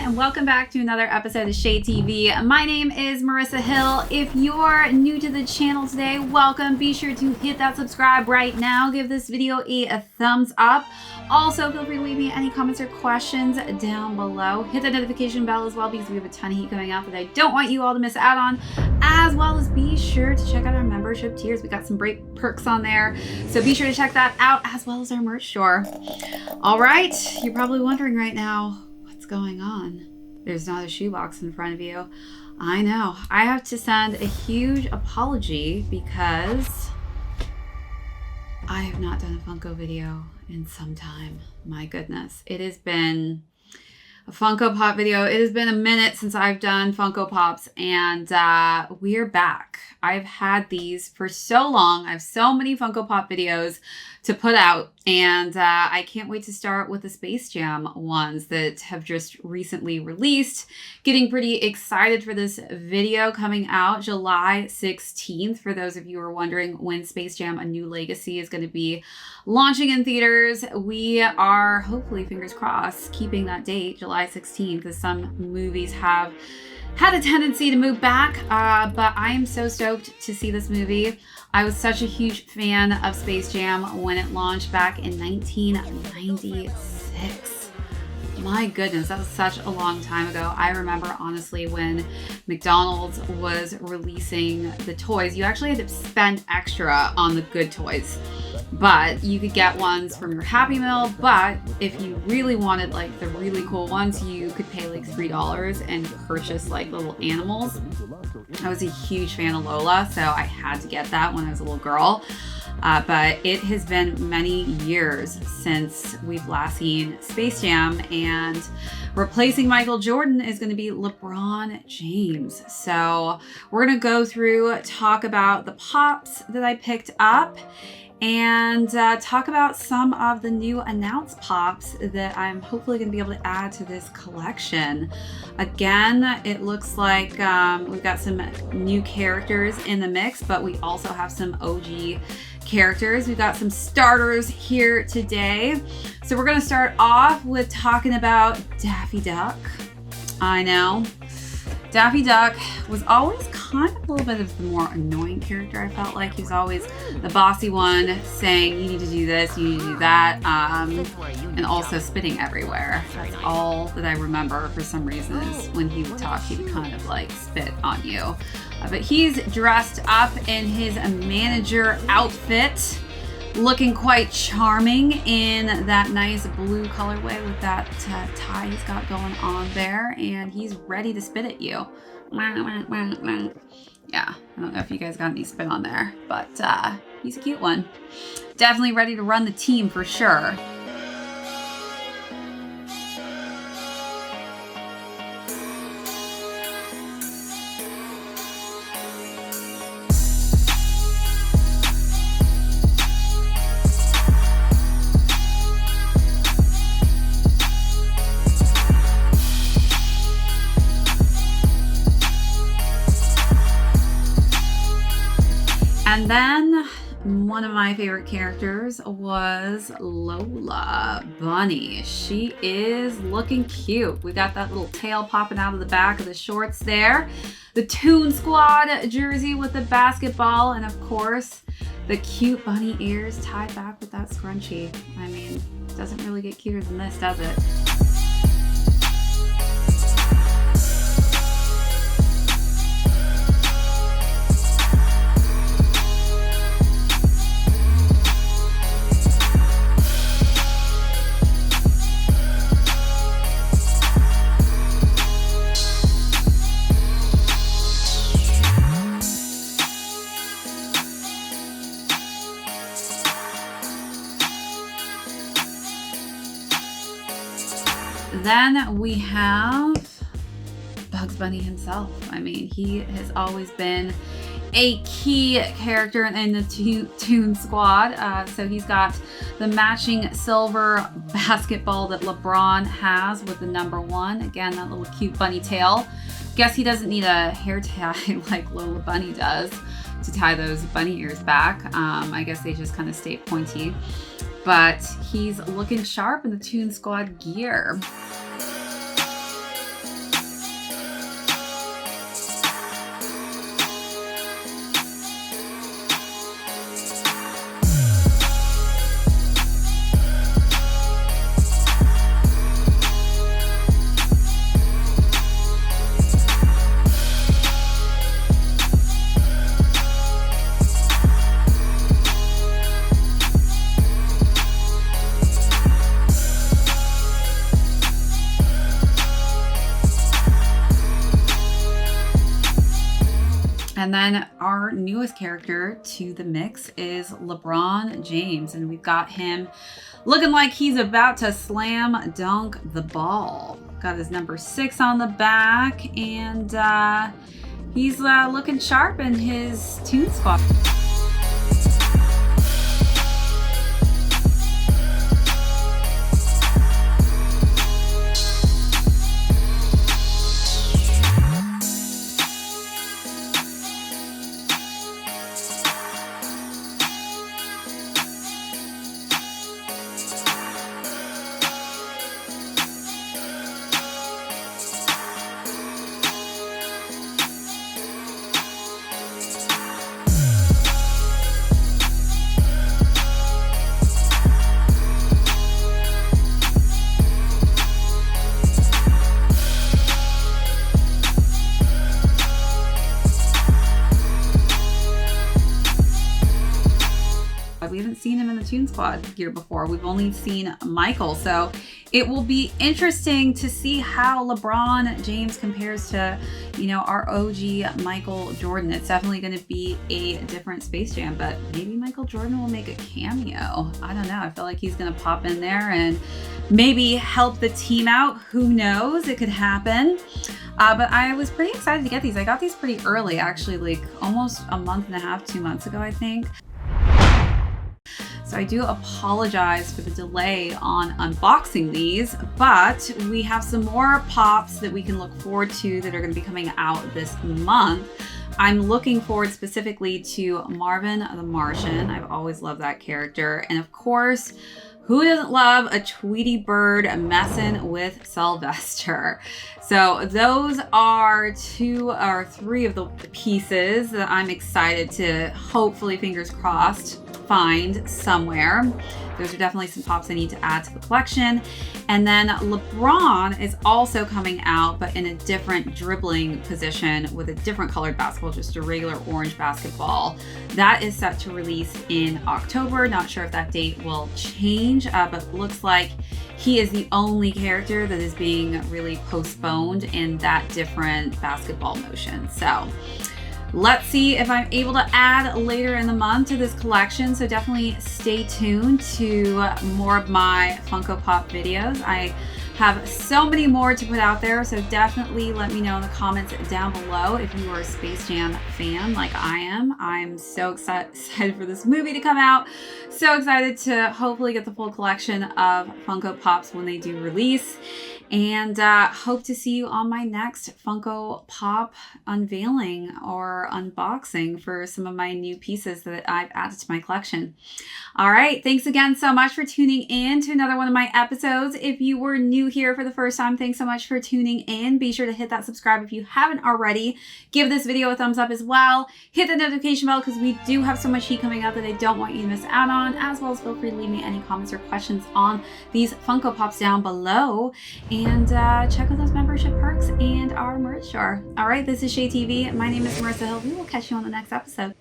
and welcome back to another episode of Shade TV. My name is Marissa Hill. If you're new to the channel today, welcome. Be sure to hit that subscribe right now. Give this video a thumbs up. Also, feel free to leave me any comments or questions down below. Hit the notification bell as well because we have a ton of heat coming out that I don't want you all to miss out on. As well as be sure to check out our membership tiers. We got some great perks on there. So be sure to check that out as well as our merch store. All right, you're probably wondering right now, what's going on? There's not a shoebox in front of you. I know. I have to send a huge apology because I have not done a Funko video in some time. My goodness. It has been a Funko Pop video. It has been a minute since I've done Funko Pops, and we're back. I've had these for so long. I have so many Funko Pop videos to put out, and I can't wait to start with the Space Jam ones that have just recently released. Getting pretty excited for this video coming out July 16th. For those of you who are wondering when Space Jam: A New Legacy is going to be launching in theaters, we are hopefully, fingers crossed, keeping that date, July 16th, as some movies have had a tendency to move back, but I am so stoked to see this movie. I was such a huge fan of Space Jam when it launched back in 1996. My goodness, that was such a long time ago. I remember, honestly, when McDonald's was releasing the toys, you actually had to spend extra on the good toys. But you could get ones from your Happy Meal, but if you really wanted like the really cool ones, you could pay like $3 and purchase like little animals. I was a huge fan of Lola, so I had to get that when I was a little girl. But it has been many years since we've last seen Space Jam, and replacing Michael Jordan is going to be LeBron James. So we're going to go through, talk about the pops that I picked up, and talk about some of the new announced pops that I'm hopefully going to be able to add to this collection. Again, it looks like we've got some new characters in the mix, but we also have some OG characters. We've got some starters here today. So we're going to start off with talking about Daffy Duck. I know. Daffy Duck was always kind of a little bit of the more annoying character. I felt like he was always the bossy one saying, you need to do this, you need to do that, and also spitting everywhere. That's all that I remember for some reason, is when he would talk, he would kind of like spit on you. But he's dressed up in his manager outfit, looking quite charming in that nice blue colorway with that tie he's got going on there, and he's ready to spit at you. Yeah, I don't know if you guys got any spit on there, but he's a cute one. Definitely ready to run the team for sure. And then one of my favorite characters was Lola Bunny. She is looking cute. We got that little tail popping out of the back of the shorts there. The Toon Squad jersey with the basketball, and of course, the cute bunny ears tied back with that scrunchie. I mean, it doesn't really get cuter than this, does it? Then we have Bugs Bunny himself. I mean, he has always been a key character in the Toon Squad. So he's got the matching silver basketball that LeBron has with the #1. Again, that little cute bunny tail. Guess he doesn't need a hair tie like Lola Bunny does to tie those bunny ears back. I guess they just kind of stay pointy. But he's looking sharp in the Toon Squad gear. And then our newest character to the mix is LeBron James, and we've got him looking like he's about to slam dunk the ball. Got his number 6 on the back, and he's looking sharp in his Toon Squad. We haven't seen him in the Toon Squad gear before. We've only seen Michael. So it will be interesting to see how LeBron James compares to, our OG Michael Jordan. It's definitely going to be a different Space Jam, but maybe Michael Jordan will make a cameo. I don't know. I feel like he's going to pop in there and maybe help the team out. Who knows? It could happen. But I was pretty excited to get these. I got these pretty early, actually, like almost a month and a half, 2 months ago, I think. So I do apologize for the delay on unboxing these, but we have some more pops that we can look forward to that are going to be coming out this month. I'm looking forward specifically to Marvin the Martian. I've always loved that character. And of course, who doesn't love a Tweety Bird messing with Sylvester? So those are 2 or 3 of the pieces that I'm excited to, hopefully, fingers crossed, find somewhere. Those are definitely some pops I need to add to the collection. And then LeBron is also coming out, but in a different dribbling position with a different colored basketball, just a regular orange basketball. That is set to release in October. Not sure if that date will change, but looks like he is the only character that is being really postponed in that different basketball motion. So let's see if I'm able to add later in the month to this collection. So definitely stay tuned to more of my Funko Pop videos. I have so many more to put out there, so definitely let me know in the comments down below if you are a Space Jam fan like I am. I'm so excited for this movie to come out. So excited to hopefully get the full collection of Funko Pops when they do release. And hope to see you on my next Funko Pop unveiling or unboxing for some of my new pieces that I've added to my collection. All right, thanks again so much for tuning in to another one of my episodes. If you were new here for the first time, thanks so much for tuning in. Be sure to hit that subscribe if you haven't already. Give this video a thumbs up as well. Hit the notification bell because we do have so much heat coming out that I don't want you to miss out on, as well as feel free to leave me any comments or questions on these Funko Pops down below. And check out those membership perks and our merch store. All right, this is Shay TV. My name is Marissa Hill. We will catch you on the next episode.